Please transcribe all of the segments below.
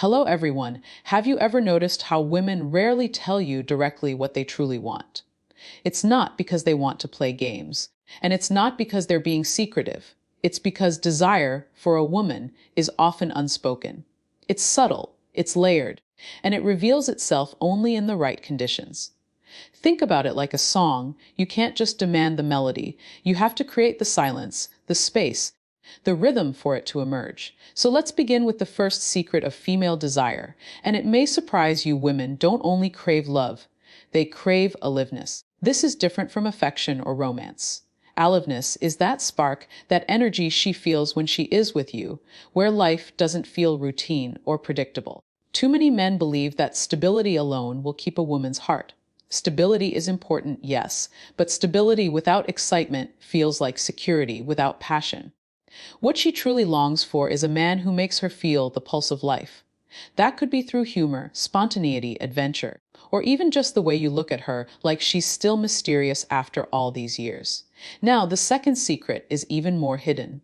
Hello everyone. Have you ever noticed how women rarely tell you directly what they truly want? It's not because they want to play games, and it's not because they're being secretive. It's because desire for a woman is often unspoken. It's subtle, it's layered, and it reveals itself only in the right conditions. Think about it like a song. You can't just demand the melody. You have to create the silence, the space, the rhythm for it to emerge. So let's begin with the first secret of female desire. And it may surprise you, women don't only crave love, they crave aliveness. This is different from affection or romance. Aliveness is that spark, that energy she feels when she is with you, where life doesn't feel routine or predictable. Too many men believe that stability alone will keep a woman's heart. Stability is important, yes, but stability without excitement feels like security without passion. What she truly longs for is a man who makes her feel the pulse of life. That could be through humor, spontaneity, adventure, or even just the way you look at her, like she's still mysterious after all these years. Now, the second secret is even more hidden.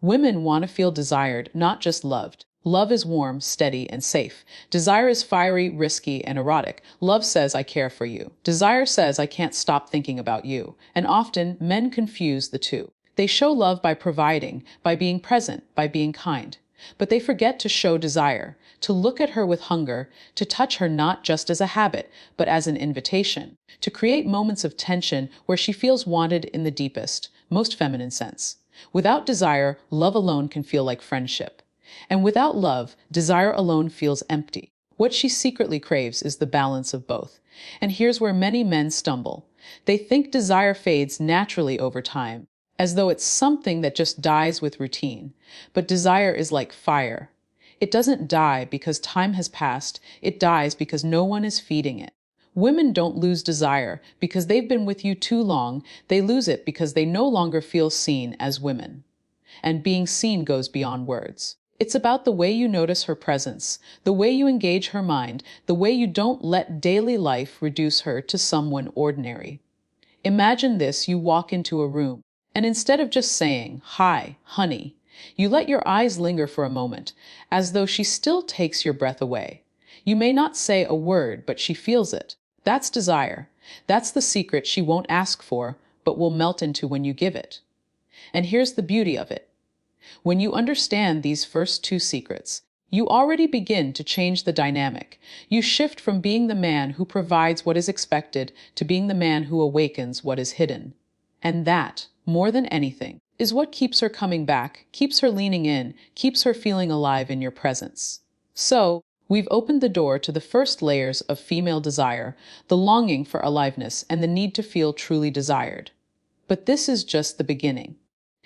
Women want to feel desired, not just loved. Love is warm, steady, and safe. Desire is fiery, risky, and erotic. Love says, I care for you. Desire says, I can't stop thinking about you. And often, men confuse the two. They show love by providing, by being present, by being kind. But they forget to show desire, to look at her with hunger, to touch her not just as a habit, but as an invitation, to create moments of tension where she feels wanted in the deepest, most feminine sense. Without desire, love alone can feel like friendship. And without love, desire alone feels empty. What she secretly craves is the balance of both. And here's where many men stumble. They think desire fades naturally over time, as though it's something that just dies with routine. But desire is like fire. It doesn't die because time has passed, it dies because no one is feeding it. Women don't lose desire because they've been with you too long, they lose it because they no longer feel seen as women. And being seen goes beyond words. It's about the way you notice her presence, the way you engage her mind, the way you don't let daily life reduce her to someone ordinary. Imagine this: you walk into a room, and instead of just saying, "Hi, honey," you let your eyes linger for a moment, as though she still takes your breath away. You may not say a word, but she feels it. That's desire. That's the secret she won't ask for, but will melt into when you give it. And here's the beauty of it. When you understand these first two secrets, you already begin to change the dynamic. You shift from being the man who provides what is expected to being the man who awakens what is hidden. And that, more than anything, is what keeps her coming back, keeps her leaning in, keeps her feeling alive in your presence. So, we've opened the door to the first layers of female desire, the longing for aliveness and the need to feel truly desired. But this is just the beginning.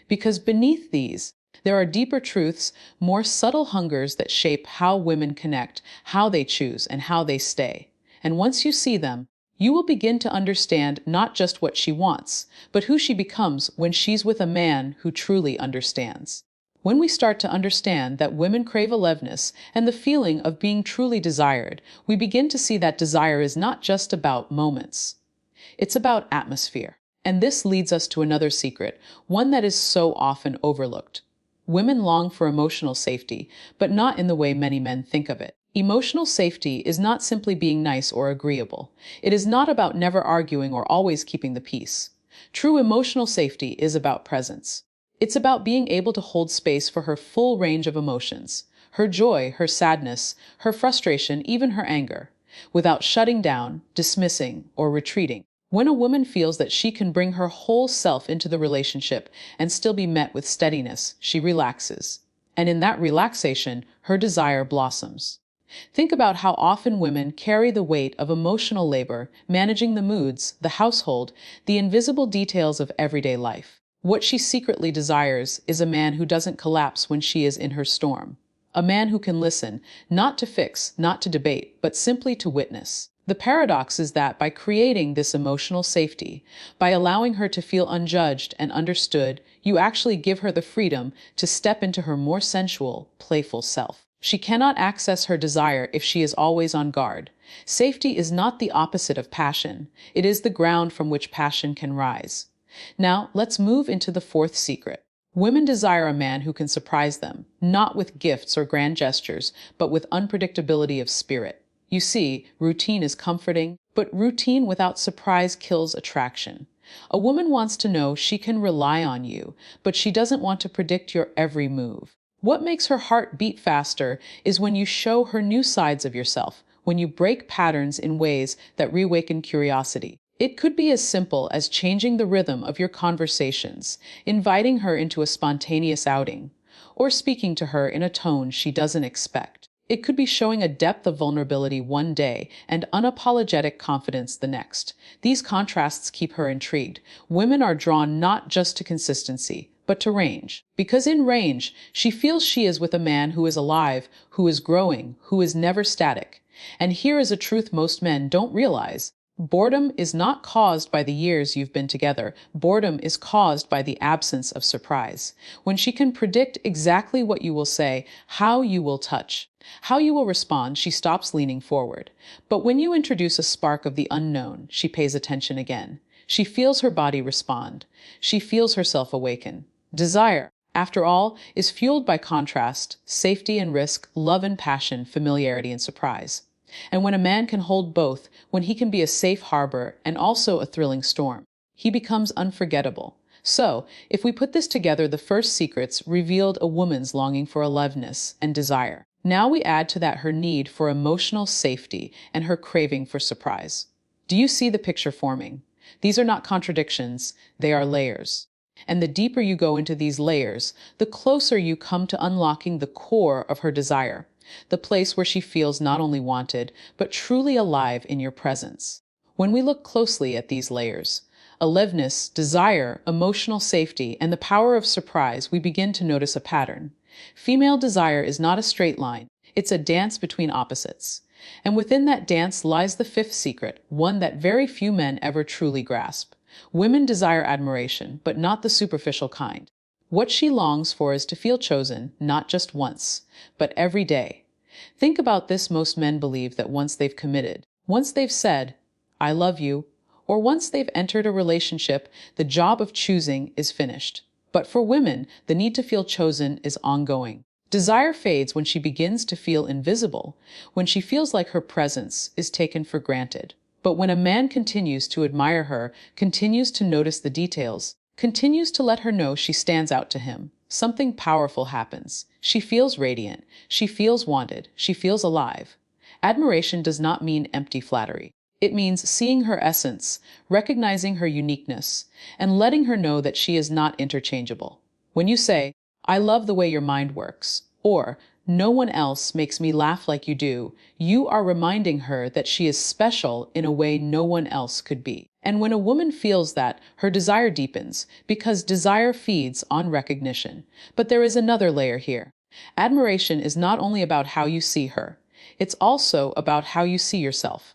Because beneath these, there are deeper truths, more subtle hungers that shape how women connect, how they choose, and how they stay. And once you see them, you will begin to understand not just what she wants, but who she becomes when she's with a man who truly understands. When we start to understand that women crave aliveness and the feeling of being truly desired, we begin to see that desire is not just about moments. It's about atmosphere. And this leads us to another secret, one that is so often overlooked. Women long for emotional safety, but not in the way many men think of it. Emotional safety is not simply being nice or agreeable. It is not about never arguing or always keeping the peace. True emotional safety is about presence. It's about being able to hold space for her full range of emotions, her joy, her sadness, her frustration, even her anger, without shutting down, dismissing, or retreating. When a woman feels that she can bring her whole self into the relationship and still be met with steadiness, she relaxes. And in that relaxation, her desire blossoms. Think about how often women carry the weight of emotional labor, managing the moods, the household, the invisible details of everyday life. What she secretly desires is a man who doesn't collapse when she is in her storm. A man who can listen, not to fix, not to debate, but simply to witness. The paradox is that by creating this emotional safety, by allowing her to feel unjudged and understood, you actually give her the freedom to step into her more sensual, playful self. She cannot access her desire if she is always on guard. Safety is not the opposite of passion. It is the ground from which passion can rise. Now, let's move into the fourth secret. Women desire a man who can surprise them, not with gifts or grand gestures, but with unpredictability of spirit. You see, routine is comforting, but routine without surprise kills attraction. A woman wants to know she can rely on you, but she doesn't want to predict your every move. What makes her heart beat faster is when you show her new sides of yourself, when you break patterns in ways that reawaken curiosity. It could be as simple as changing the rhythm of your conversations, inviting her into a spontaneous outing, or speaking to her in a tone she doesn't expect. It could be showing a depth of vulnerability one day and unapologetic confidence the next. These contrasts keep her intrigued. Women are drawn not just to consistency, but to range. Because in range, she feels she is with a man who is alive, who is growing, who is never static. And here is a truth most men don't realize. Boredom is not caused by the years you've been together. Boredom is caused by the absence of surprise. When she can predict exactly what you will say, how you will touch, how you will respond, she stops leaning forward. But when you introduce a spark of the unknown, she pays attention again. She feels her body respond. She feels herself awaken. Desire, after all, is fueled by contrast, safety and risk, love and passion, familiarity and surprise. And when a man can hold both, when he can be a safe harbor and also a thrilling storm, he becomes unforgettable. So, if we put this together, the first secrets revealed a woman's longing for aliveness and desire. Now we add to that her need for emotional safety and her craving for surprise. Do you see the picture forming? These are not contradictions, they are layers. And the deeper you go into these layers, the closer you come to unlocking the core of her desire, the place where she feels not only wanted, but truly alive in your presence. When we look closely at these layers, aliveness, desire, emotional safety, and the power of surprise, we begin to notice a pattern. Female desire is not a straight line, it's a dance between opposites. And within that dance lies the fifth secret, one that very few men ever truly grasp. Women desire admiration, but not the superficial kind. What she longs for is to feel chosen, not just once, but every day. Think about this: most men believe that once they've committed, once they've said, I love you, or once they've entered a relationship, the job of choosing is finished. But for women, the need to feel chosen is ongoing. Desire fades when she begins to feel invisible, when she feels like her presence is taken for granted. But when a man continues to admire her, continues to notice the details, continues to let her know she stands out to him, something powerful happens. She feels radiant, she feels wanted, she feels alive. Admiration does not mean empty flattery. It means seeing her essence, recognizing her uniqueness, and letting her know that she is not interchangeable. When you say, I love the way your mind works, or no one else makes me laugh like you do, you are reminding her that she is special in a way no one else could be. And when a woman feels that, her desire deepens, because desire feeds on recognition. But there is another layer here. Admiration is not only about how you see her, it's also about how you see yourself.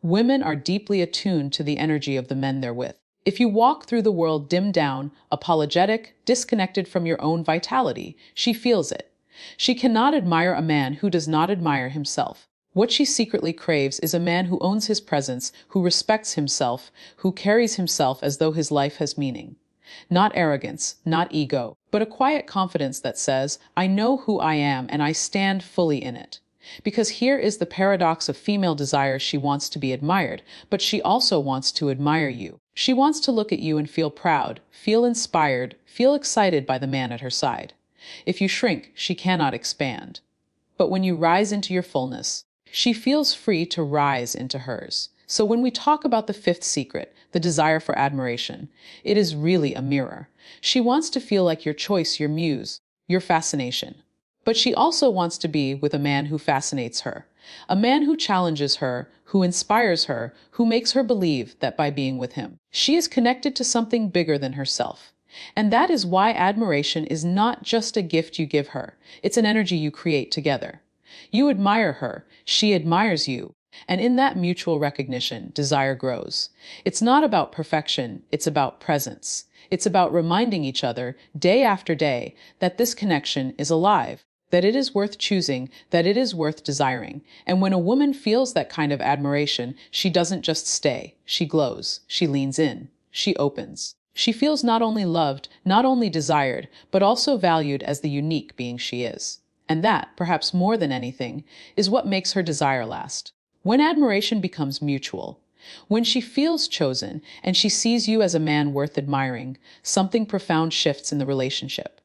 Women are deeply attuned to the energy of the men they're with. If you walk through the world dimmed down, apologetic, disconnected from your own vitality, she feels it. She cannot admire a man who does not admire himself. What she secretly craves is a man who owns his presence, who respects himself, who carries himself as though his life has meaning. Not arrogance, not ego, but a quiet confidence that says, I know who I am and I stand fully in it. Because here is the paradox of female desire: she wants to be admired, but she also wants to admire you. She wants to look at you and feel proud, feel inspired, feel excited by the man at her side. If you shrink, she cannot expand. But when you rise into your fullness, she feels free to rise into hers. So when we talk about the fifth secret, the desire for admiration, it is really a mirror. She wants to feel like your choice, your muse, your fascination. But she also wants to be with a man who fascinates her, a man who challenges her, who inspires her, who makes her believe that by being with him, she is connected to something bigger than herself. And that is why admiration is not just a gift you give her, it's an energy you create together. You admire her, she admires you, and in that mutual recognition, desire grows. It's not about perfection, it's about presence. It's about reminding each other, day after day, that this connection is alive, that it is worth choosing, that it is worth desiring. And when a woman feels that kind of admiration, she doesn't just stay, she glows, she leans in, she opens. She feels not only loved, not only desired, but also valued as the unique being she is. And that, perhaps more than anything, is what makes her desire last. When admiration becomes mutual, when she feels chosen and she sees you as a man worth admiring, something profound shifts in the relationship.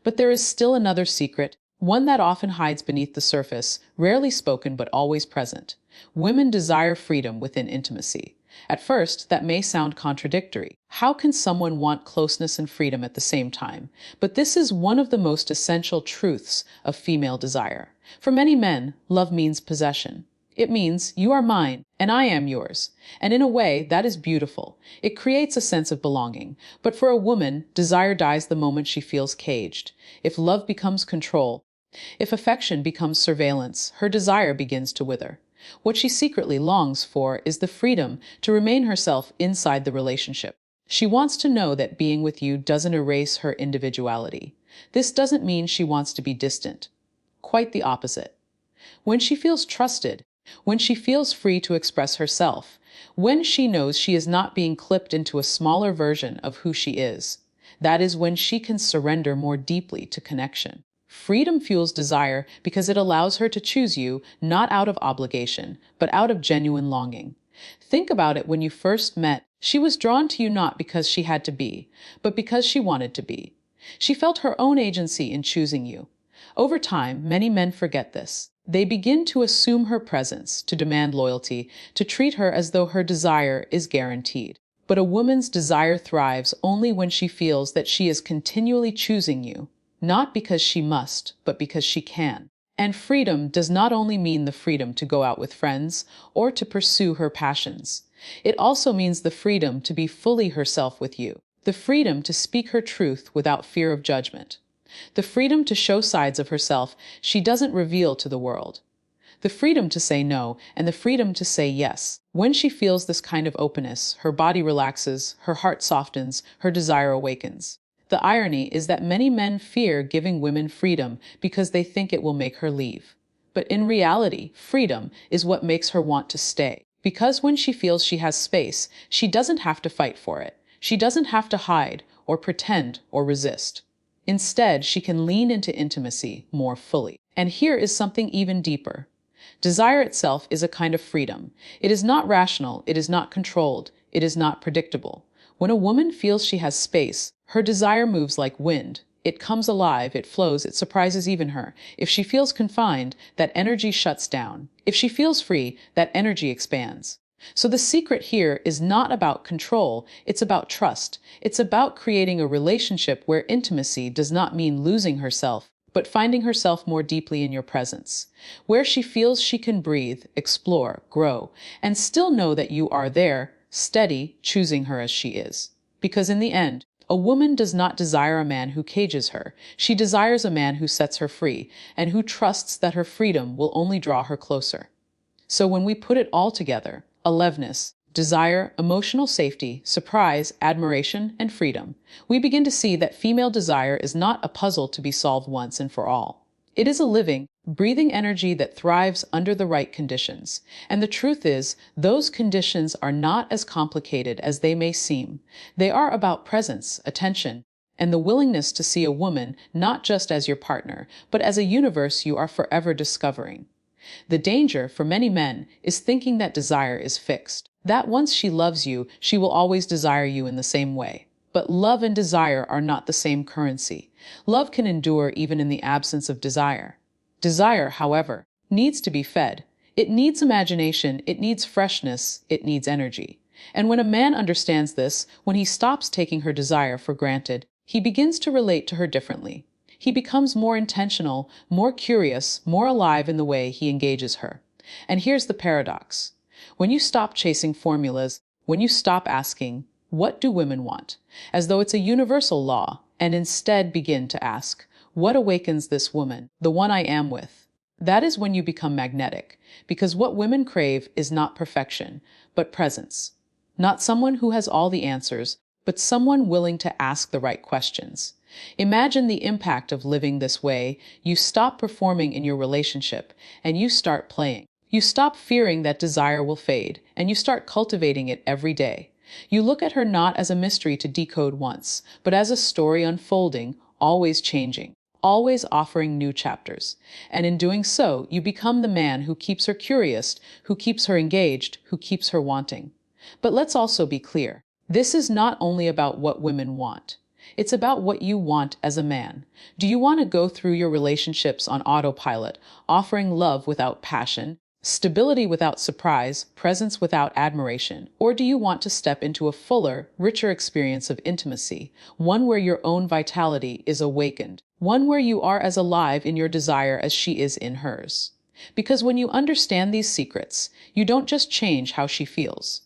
But there is still another secret, one that often hides beneath the surface, rarely spoken but always present. Women desire freedom within intimacy. At first, that may sound contradictory. How can someone want closeness and freedom at the same time? But this is one of the most essential truths of female desire. For many men, love means possession. It means you are mine and I am yours. And in a way, that is beautiful. It creates a sense of belonging. But for a woman, desire dies the moment she feels caged. If love becomes control, if affection becomes surveillance, her desire begins to wither. What she secretly longs for is the freedom to remain herself inside the relationship. She wants to know that being with you doesn't erase her individuality. This doesn't mean she wants to be distant. Quite the opposite. When she feels trusted, when she feels free to express herself, when she knows she is not being clipped into a smaller version of who she is, that is when she can surrender more deeply to connection. Freedom fuels desire because it allows her to choose you not out of obligation, but out of genuine longing. Think about it when you first met. She was drawn to you not because she had to be, but because she wanted to be. She felt her own agency in choosing you. Over time, many men forget this. They begin to assume her presence, to demand loyalty, to treat her as though her desire is guaranteed. But a woman's desire thrives only when she feels that she is continually choosing you, not because she must, but because she can. And freedom does not only mean the freedom to go out with friends or to pursue her passions. It also means the freedom to be fully herself with you, the freedom to speak her truth without fear of judgment, the freedom to show sides of herself she doesn't reveal to the world, the freedom to say no and the freedom to say yes. When she feels this kind of openness, her body relaxes, her heart softens, her desire awakens. The irony is that many men fear giving women freedom because they think it will make her leave. But in reality, freedom is what makes her want to stay. Because when she feels she has space, she doesn't have to fight for it. She doesn't have to hide or pretend or resist. Instead, she can lean into intimacy more fully. And here is something even deeper. Desire itself is a kind of freedom. It is not rational, it is not controlled, it is not predictable. When a woman feels she has space, her desire moves like wind. It comes alive, it flows, it surprises even her. If she feels confined, that energy shuts down. If she feels free, that energy expands. So the secret here is not about control, it's about trust. It's about creating a relationship where intimacy does not mean losing herself, but finding herself more deeply in your presence, where she feels she can breathe, explore, grow, and still know that you are there, steady, choosing her as she is. Because in the end, a woman does not desire a man who cages her. She desires a man who sets her free and who trusts that her freedom will only draw her closer. So when we put it all together, aliveness, desire, emotional safety, surprise, admiration, and freedom, we begin to see that female desire is not a puzzle to be solved once and for all. It is a living, breathing energy that thrives under the right conditions. And the truth is, those conditions are not as complicated as they may seem. They are about presence, attention, and the willingness to see a woman not just as your partner, but as a universe you are forever discovering. The danger for many men is thinking that desire is fixed, that once she loves you, she will always desire you in the same way. But love and desire are not the same currency. Love can endure even in the absence of desire. Desire, however, needs to be fed. It needs imagination, it needs freshness, it needs energy. And when a man understands this, when he stops taking her desire for granted, he begins to relate to her differently. He becomes more intentional, more curious, more alive in the way he engages her. And here's the paradox. When you stop chasing formulas, when you stop asking, what do women want? As though it's a universal law, and instead begin to ask, what awakens this woman, the one I am with? That is when you become magnetic, because what women crave is not perfection, but presence. Not someone who has all the answers, but someone willing to ask the right questions. Imagine the impact of living this way. You stop performing in your relationship, and you start playing. You stop fearing that desire will fade, and you start cultivating it every day. You look at her not as a mystery to decode once, but as a story unfolding, always changing, always offering new chapters. And in doing so, you become the man who keeps her curious, who keeps her engaged, who keeps her wanting. But let's also be clear. This is not only about what women want. It's about what you want as a man. Do you want to go through your relationships on autopilot, offering love without passion, stability without surprise, presence without admiration? Or do you want to step into a fuller, richer experience of intimacy, one where your own vitality is awakened, one where you are as alive in your desire as she is in hers? Because when you understand these secrets, you don't just change how she feels.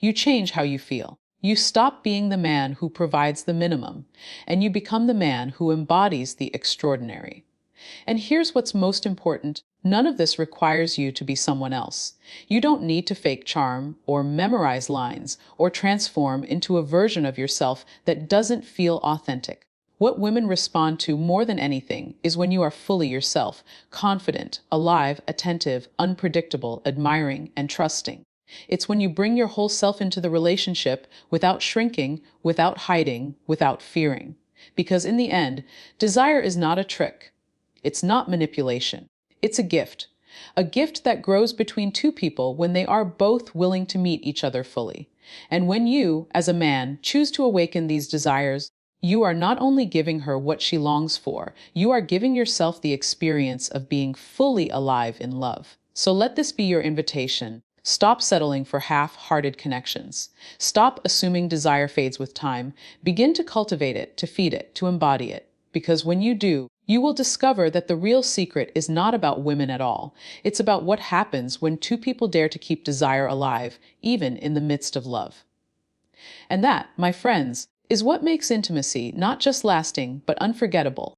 You change how you feel. You stop being the man who provides the minimum, and you become the man who embodies the extraordinary. And here's what's most important. None of this requires you to be someone else. You don't need to fake charm or memorize lines or transform into a version of yourself that doesn't feel authentic. What women respond to more than anything is when you are fully yourself, confident, alive, attentive, unpredictable, admiring, and trusting. It's when you bring your whole self into the relationship without shrinking, without hiding, without fearing. Because in the end, desire is not a trick. It's not manipulation. It's a gift that grows between two people when they are both willing to meet each other fully. And when you, as a man, choose to awaken these desires, you are not only giving her what she longs for, you are giving yourself the experience of being fully alive in love. So let this be your invitation. Stop settling for half-hearted connections. Stop assuming desire fades with time. Begin to cultivate it, to feed it, to embody it. Because when you do, you will discover that the real secret is not about women at all. It's about what happens when two people dare to keep desire alive, even in the midst of love. And that, my friends, is what makes intimacy not just lasting, but unforgettable.